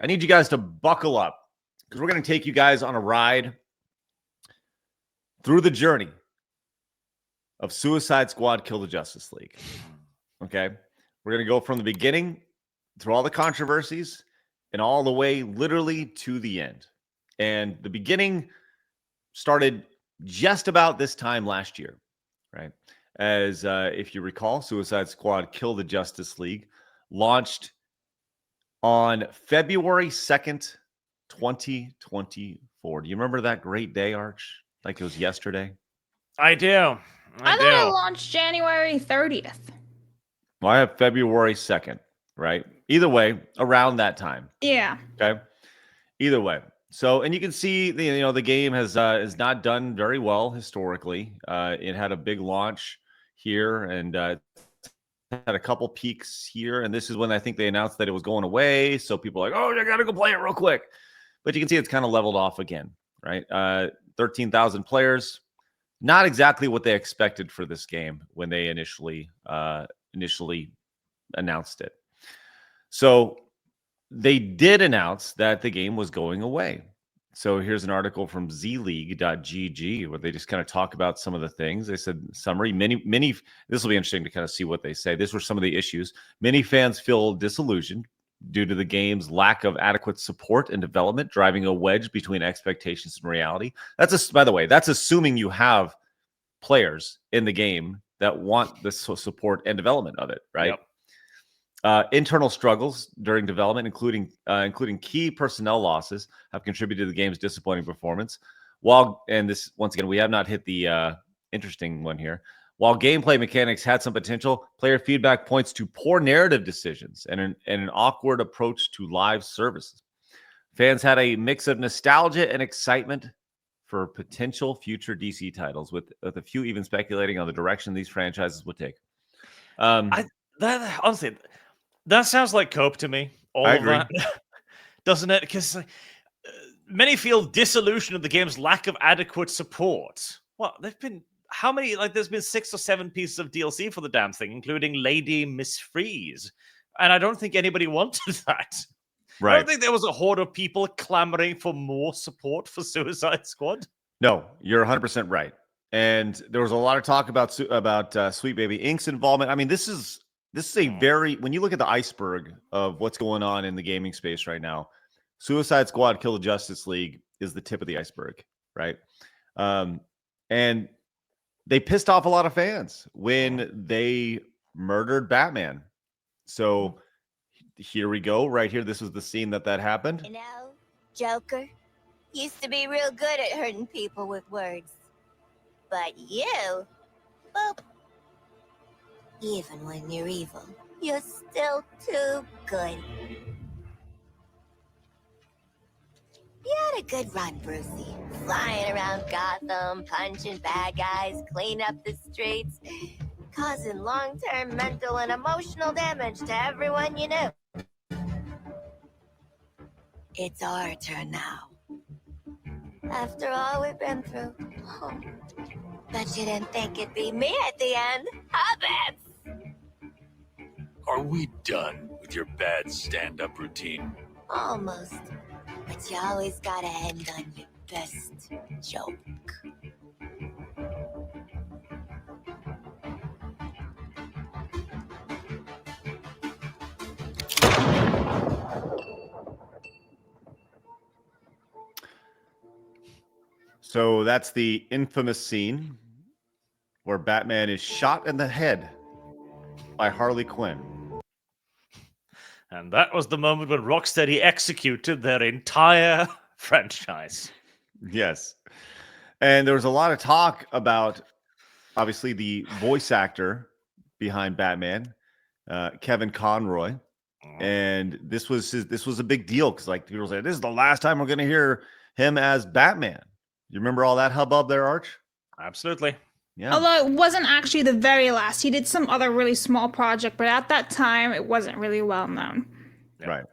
I need you guys to buckle up because we're going to take you guys on a ride through the journey of Suicide Squad Kill the Justice League. Okay? We're going to go from the beginning through all the controversies and all the way literally to the end. And the beginning started just about this time last year, right? As if you recall, Suicide Squad Kill the Justice League launched on February 2nd, 2024. Do you remember that great day, Arch? Like it was yesterday? I do. I thought it launched January 30th. Well, I have February 2nd, right? Either way, around that time. Yeah. Okay. Either way. So, and you can see the game has not done very well historically. It had a big launch here and had a couple peaks here, and this is when I think they announced that it was going away. So people are like, "Oh, I gotta go play it real quick." But you can see it's kind of leveled off again, right? 13,000 players, not exactly what they expected for this game when they initially announced it. So they did announce that the game was going away. So here's an article from zleague.gg where they just kind of talk about some of the things. They said, summary, many, this will be interesting to kind of see what they say. These were some of the issues. Many fans feel disillusioned due to the game's lack of adequate support and development, driving a wedge between expectations and reality. By the way, that's assuming you have players in the game that want the support and development of it, right? Yep. Internal struggles during development, including key personnel losses, have contributed to the game's disappointing performance. And this, once again, we have not hit the interesting one here. While gameplay mechanics had some potential, player feedback points to poor narrative decisions and an awkward approach to live services. Fans had a mix of nostalgia and excitement for potential future DC titles, with a few even speculating on the direction these franchises would take. Honestly, that sounds like cope to me. I agree. That, doesn't it? Because many feel disillusioned at the game's lack of adequate support. Well, they've been how many? Like, there's been 6 or 7 pieces of DLC for the damn thing, including Lady Miss Freeze, and I don't think anybody wanted that. Right. I don't think there was a horde of people clamoring for more support for Suicide Squad. No, you're 100% right. And there was a lot of talk about Sweet Baby Inc.'s involvement. I mean, this is a very, when you look at the iceberg of what's going on in the gaming space right now, Suicide Squad Kill the Justice League is the tip of the iceberg, right? And they pissed off a lot of fans when they murdered Batman. So here we go, right here. This was the scene that happened. You know, Joker used to be real good at hurting people with words. But you, boop. Even when you're evil, you're still too good. You had a good run, Brucey. Flying around Gotham, punching bad guys, clean up the streets, causing long-term mental and emotional damage to everyone you knew. It's our turn now. After all we've been through. Oh, bet you didn't think it'd be me at the end, huh, Bats? Are we done with your bad stand-up routine? Almost. But you always gotta end on your best joke. So that's the infamous scene where Batman is shot in the head by Harley Quinn. And that was the moment when Rocksteady executed their entire franchise. Yes. And there was a lot of talk about, obviously, the voice actor behind Batman, Kevin Conroy. And this was a big deal because, like, people say, this is the last time we're going to hear him as Batman. You remember all that hubbub there, Arch? Absolutely. Yeah. Although it wasn't actually the very last. He did some other really small project, but at that time, it wasn't really well known. Yep. Right.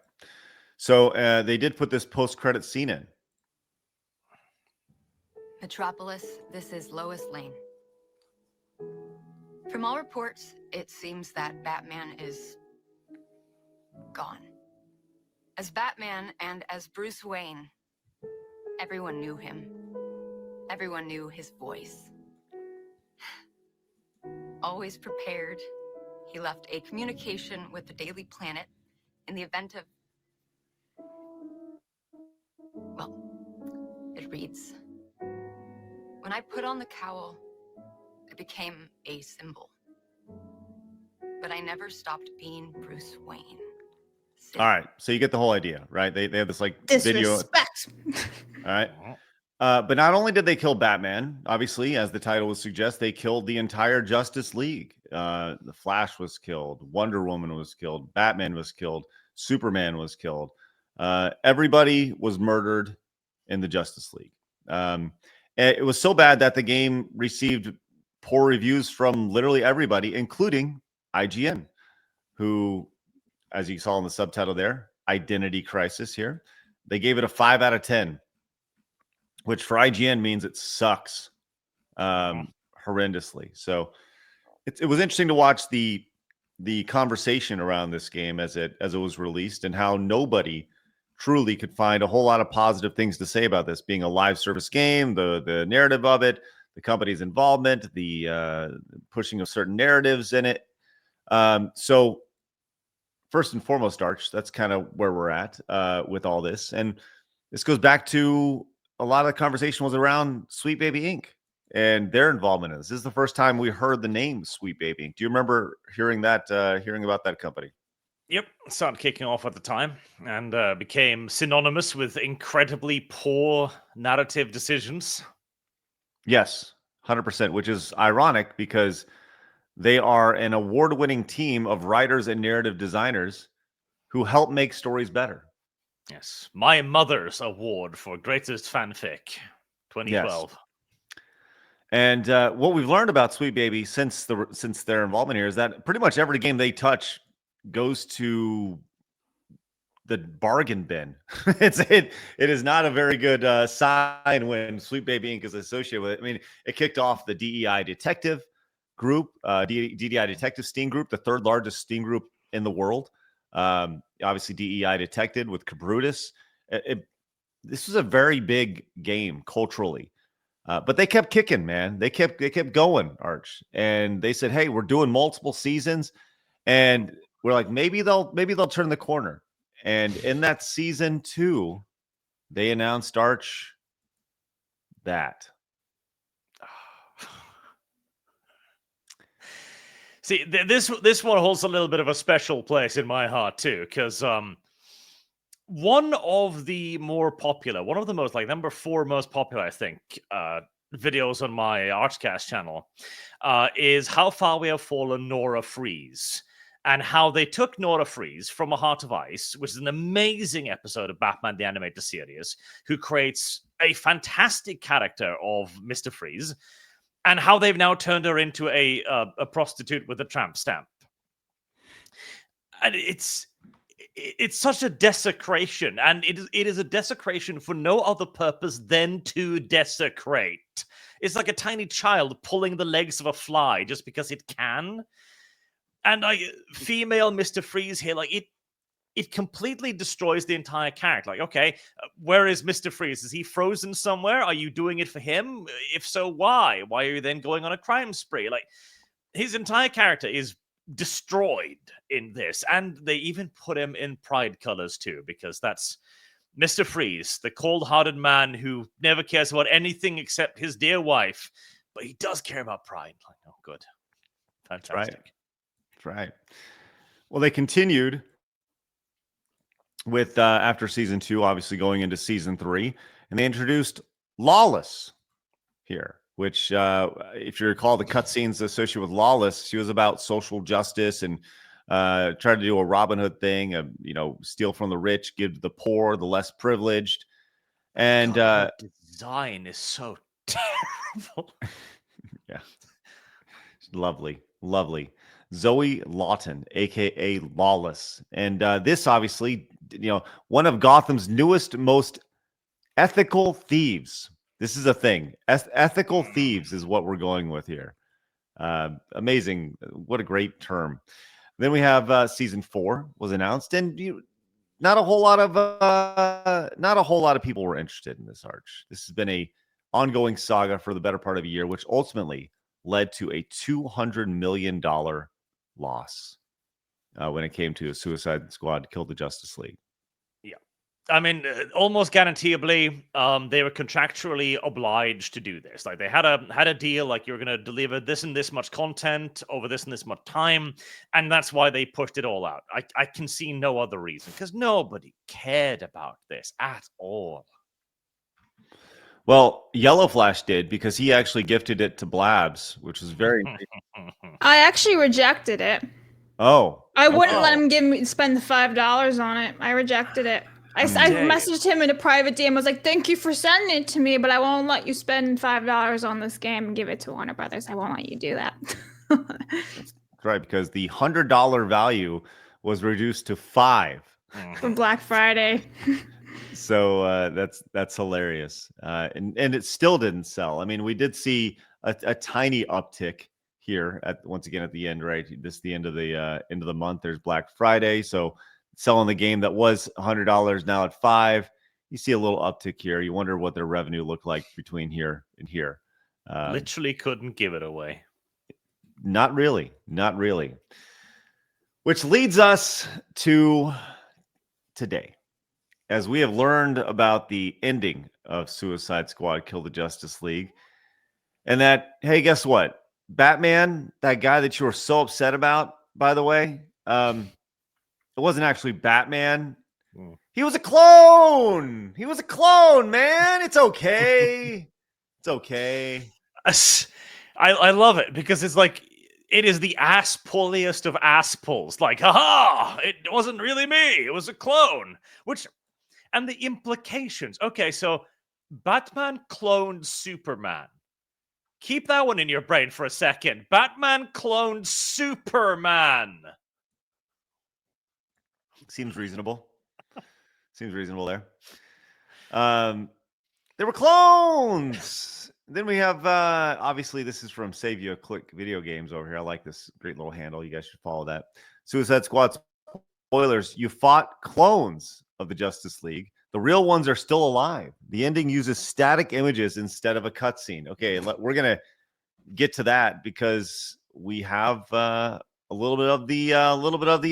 So they did put this post-credit scene in. Metropolis, this is Lois Lane. From all reports, it seems that Batman is gone. As Batman and as Bruce Wayne, everyone knew him. Everyone knew his voice. Always prepared, he left a communication with the Daily Planet in the event of... Well, it reads, "When I put on the cowl, I became a symbol. But I never stopped being Bruce Wayne." Sid. All right. So you get the whole idea, right? They have this like video. All Disrespect. right. But not only did they kill Batman, obviously, as the title would suggest, they killed the entire Justice League. The Flash was killed. Wonder Woman was killed. Batman was killed. Superman was killed. Everybody was murdered in the Justice League. It was so bad that the game received poor reviews from literally everybody, including IGN, who, as you saw in the subtitle there, Identity Crisis here. They gave it a 5 out of 10. Which for IGN means it sucks horrendously. So it was interesting to watch the conversation around this game as it was released, and how nobody truly could find a whole lot of positive things to say about this being a live service game, the narrative of it, the company's involvement, the pushing of certain narratives in it. So first and foremost, Arch, that's kind of where we're at with all this. And this goes back to a lot of the conversation was around Sweet Baby Inc. and their involvement in this. This is the first time we heard the name Sweet Baby Inc. Do you remember hearing about that company? Yep, started kicking off at the time and became synonymous with incredibly poor narrative decisions. Yes, 100%, which is ironic because they are an award-winning team of writers and narrative designers who help make stories better. Yes, my mother's award for greatest fanfic, 2012. Yes. And what we've learned about Sweet Baby since their involvement here is that pretty much every game they touch goes to the bargain bin. It is not a very good sign when Sweet Baby Inc. is associated with it. I mean, it kicked off the DEI Detective group, DEI Detective Steam group, the third largest Steam group in the world. Obviously DEI Detected with Cabrutus. This was a very big game culturally, but they kept kicking, man. They kept going, Arch, and they said, "Hey, we're doing multiple seasons," and we're like, maybe they'll turn the corner. And in that season 2, they announced, Arch, that. See, this one holds a little bit of a special place in my heart too, because one of the most like number 4 most popular, I think, videos on my Archcast channel is How Far We Have Fallen, Nora Freeze, and how they took Nora Freeze from A Heart of Ice, which is an amazing episode of Batman the Animated Series, who creates a fantastic character of Mr. Freeze, and how they've now turned her into a prostitute with a tramp stamp. And it's such a desecration, and it is a desecration for no other purpose than to desecrate. It's like a tiny child pulling the legs of a fly just because it can. And female Mr. Freeze here, like it completely destroys the entire character. Like, okay, where is Mr. Freeze? Is he frozen somewhere? Are you doing it for him? If so, why? Why are you then going on a crime spree? Like, his entire character is destroyed in this. And they even put him in Pride colors too, because that's Mr. Freeze, the cold-hearted man who never cares about anything except his dear wife. But he does care about Pride. Like, oh, good. Fantastic. That's right. Well, they continued with after season 2, obviously going into season 3, and they introduced Lawless here, which if you recall the cutscenes associated with Lawless, she was about social justice and tried to do a Robin Hood thing, steal from the rich, give to the poor, the less privileged. And God, the design is so terrible. Yeah, lovely Zoe Lawton, aka Lawless. And this obviously, one of Gotham's newest, most ethical thieves. This is a thing. Ethical thieves is what we're going with here. Amazing. What a great term. Then we have season 4 was announced. And not a whole lot of people were interested in this arch. This has been a ongoing saga for the better part of a year, which ultimately led to a $200 million loss when it came to a Suicide Squad Kill the Justice League. I mean, almost guaranteeably, they were contractually obliged to do this. Like they had a deal, like you're going to deliver this and this much content over this and this much time, and that's why they pushed it all out. I can see no other reason because nobody cared about this at all. Well, Yellow Flash did because he actually gifted it to Blabs, which was very nice. I actually rejected it. Oh, I wouldn't let him spend the $5 on it. I rejected it. I messaged him in a private DM. I was like, "Thank you for sending it to me, but I won't let you spend $5 on this game and give it to Warner Brothers. I won't let you do that." That's right, because the $100 value was reduced to $5 for Black Friday. So that's hilarious, and it still didn't sell. I mean, we did see a tiny uptick here once again at the end, right? This is the end of the month. There's Black Friday, so selling the game that was $100 now at $5. You see a little uptick here. You wonder what their revenue looked like between here and here. Literally couldn't give it away. Not really. Which leads us to today. As we have learned about the ending of Suicide Squad Kill the Justice League, and that, hey, guess what? Batman, that guy that you were so upset about, by the way, it wasn't actually Batman. He was a clone. He was a clone, man. It's okay. It's okay. I love it because it's like it is the ass pulliest of ass pulls. Like, haha, it wasn't really me. It was a clone. And the implications. Okay, so Batman cloned Superman. Keep that one in your brain for a second. Batman cloned Superman. Seems reasonable. Seems reasonable there. They were clones. Then we have, obviously, this is from Save You a Click Video Games over here. I like this great little handle. You guys should follow that. Suicide Squad spoilers. You fought clones of the Justice League. The real ones are still alive. The ending uses static images instead of a cutscene. Okay, we're going to get to that because we have a little bit of the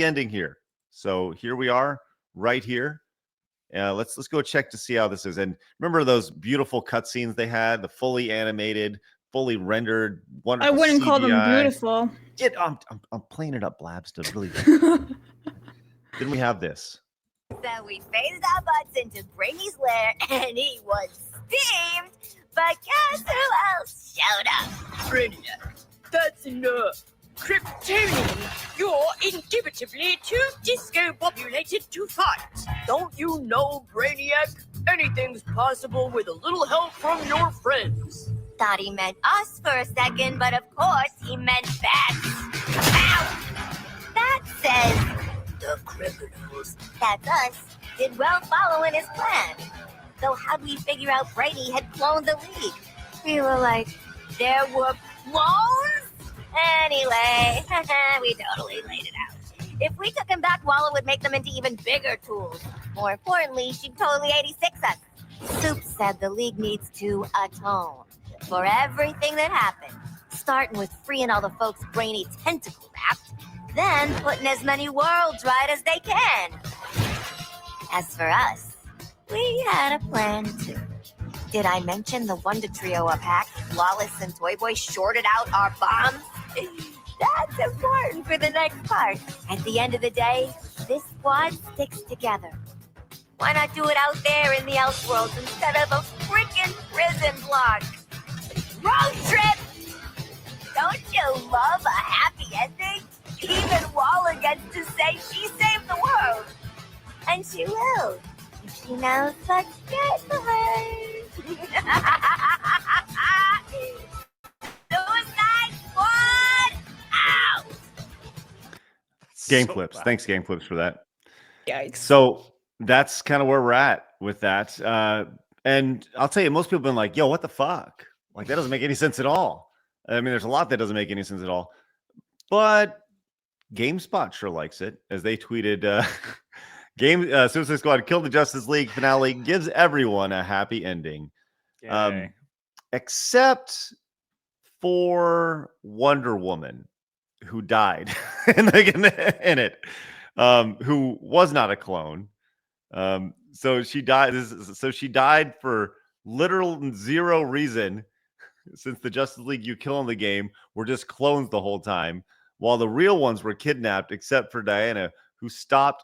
ending here. So here we are, right here. Let's go check to see how this is. And remember those beautiful cutscenes they had, the fully animated, fully rendered, wonderful. I wouldn't CGI. call them beautiful. I'm playing it up, Blabs, to really. Then we have this. So we faded our butts into Brainy's lair, and he was steamed. But guess who else showed up? Brainiac, that's enough. Kryptonian, you're indubitably too disco-bobulated to fight. Don't you know, Brainiac? Anything's possible with a little help from your friends. Thought he meant us for a second, but of course he meant bats. Ow! That says the criminals. That's us. Did well following his plan. So how'd we figure out Brady had cloned the League? We were like, there were clones? Anyway, we totally laid it out. If we took him back, Walla would make them into even bigger tools. More importantly, she'd totally 86 us. Soup said the League needs to atone for everything that happened, starting with freeing all the folks Brainy tentacle wrapped, then putting as many worlds right as they can. As for us, we had a plan too. Did I mention the Wonder Trio up hack, Lawless and Toy Boy shorted out our bombs? That's important for the next part. At the end of the day, this squad sticks together. Why not do it out there in the Elseworlds instead of a freaking prison block? Road trip! Don't you love a happy ending? Even Walla gets to say she saved the world. And she will. If she knows what's good for her. Suicide Squad out! Game Clips. Thanks, Game Clips, for that. Yikes. So that's kind of where we're at with that. And I'll tell you, most people have been like, yo, what the fuck? Like, that doesn't make any sense at all. I mean, there's a lot that doesn't make any sense at all. But GameSpot sure likes it, as they tweeted, Suicide Squad Kill the Justice League finale gives everyone a happy ending. Yay. Except for Wonder Woman, who died in it, who was not a clone. So she died. So she died for literal zero reason, since the Justice League you kill in the game were just clones the whole time, while the real ones were kidnapped, except for Diana, who stopped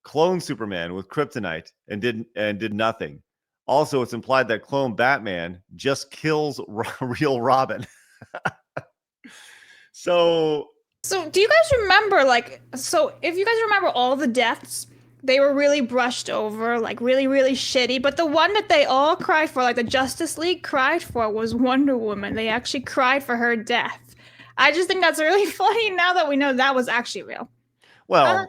clone Superman with kryptonite and did nothing. Also, it's implied that clone Batman just kills real Robin. So do you guys remember, like, so if you guys remember all the deaths, they were really brushed over, like really, really shitty. But the one that they all cried for, like the Justice League cried for, was Wonder Woman. They actually cried for her death. I just think that's really funny now that we know that was actually real. well,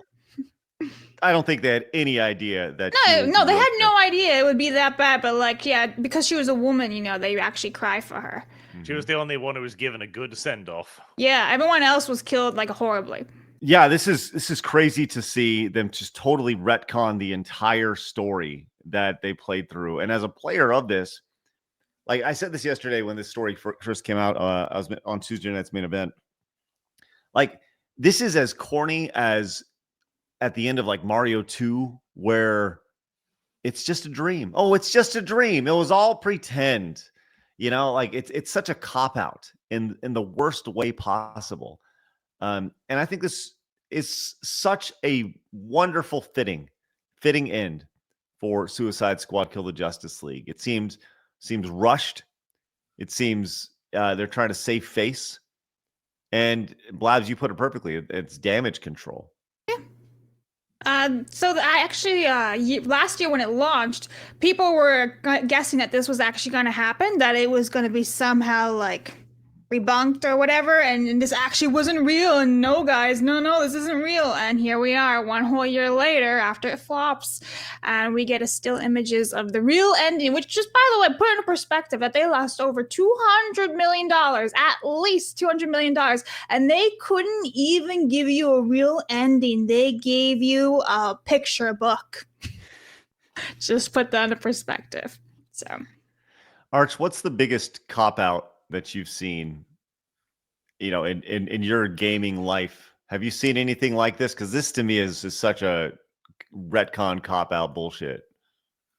I don't think they had any idea that. No, they had no idea it would be that bad. But like, yeah, because she was a woman, you know, they actually cry for her. She was the only one who was given a good send-off. Yeah, everyone else was killed like horribly. Yeah, this is crazy to see them just totally retcon the entire story that they played through. And as a player of this, like I said this yesterday when this story first came out, I was on Tuesday night's main event. Like, this is as corny as at the end of like Mario 2, where it's just a dream. Oh, it's just a dream. It was all pretend. You know, like it's such a cop-out in the worst way possible. And I think this is such a wonderful fitting end for Suicide Squad Kill the Justice League. It seems rushed. It seems they're trying to save face. And Blabs, you put it perfectly. It's damage control. So I actually, last year when it launched, people were guessing that this was actually going to happen, that it was going to be somehow like rebunked or whatever, and this actually wasn't real. And no, guys, no, this isn't real. And here we are, one whole year later, after it flops, and we get a still images of the real ending, which, just by the way, put into perspective, that they lost over $200 million, at least $200 million, and they couldn't even give you a real ending. They gave you a picture book. Just put that into perspective. So, Arch, what's the biggest cop-out that you've seen, you know, in your gaming life? Have you seen anything like this? Because this to me is such a retcon cop-out bullshit.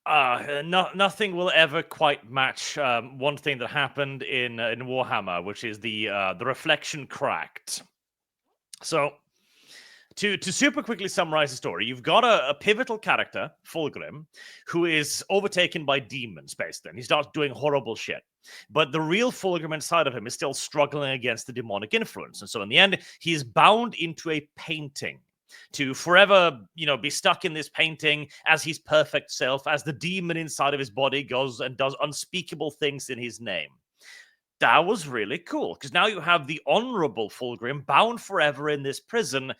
Nothing will ever quite match one thing that happened in Warhammer, which is the reflection cracked. So, to super quickly summarize the story, you've got a pivotal character, Fulgrim, who is overtaken by demons, basically, and he starts doing horrible shit. But the real Fulgrim inside of him is still struggling against the demonic influence. And so in the end, he is bound into a painting to forever, be stuck in this painting as his perfect self, as the demon inside of his body goes and does unspeakable things in his name. That was really cool, because now you have the honorable Fulgrim bound forever in this prison,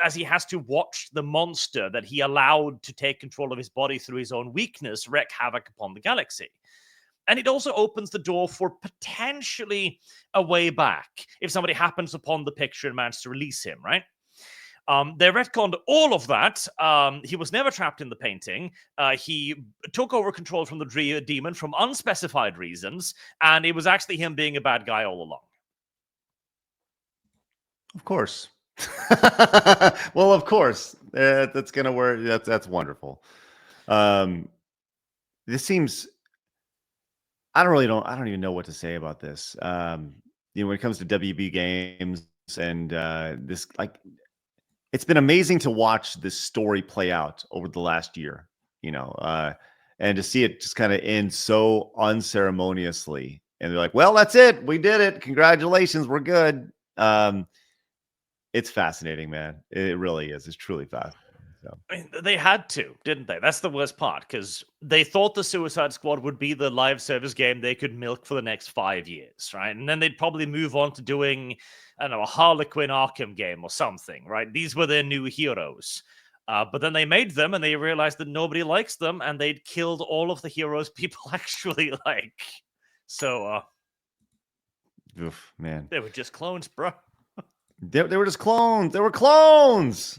as he has to watch the monster that he allowed to take control of his body through his own weakness wreak havoc upon the galaxy. And it also opens the door for potentially a way back if somebody happens upon the picture and manages to release him, right? They retconned all of that. He was never trapped in the painting. He took over control from the demon from unspecified reasons, and it was actually him being a bad guy all along. Of course. Well, of course. That's gonna work. That's wonderful. This seems. I don't even know what to say about this. When it comes to WB games and this, like, it's been amazing to watch this story play out over the last year, and to see it just kind of end so unceremoniously. And they're like, well, that's it. We did it. Congratulations. We're good. It's fascinating, man. It really is. It's truly fascinating. So. I mean, they had to, didn't they? That's the worst part, because they thought the Suicide Squad would be the live service game they could milk for the next 5 years, right? And then they'd probably move on to doing, I don't know, a Harlequin Arkham game or something, right? These were their new heroes. But then they made them, and they realized that nobody likes them, and they'd killed all of the heroes people actually like. So, oof, man. They were just clones, bro. They were just clones. They were clones.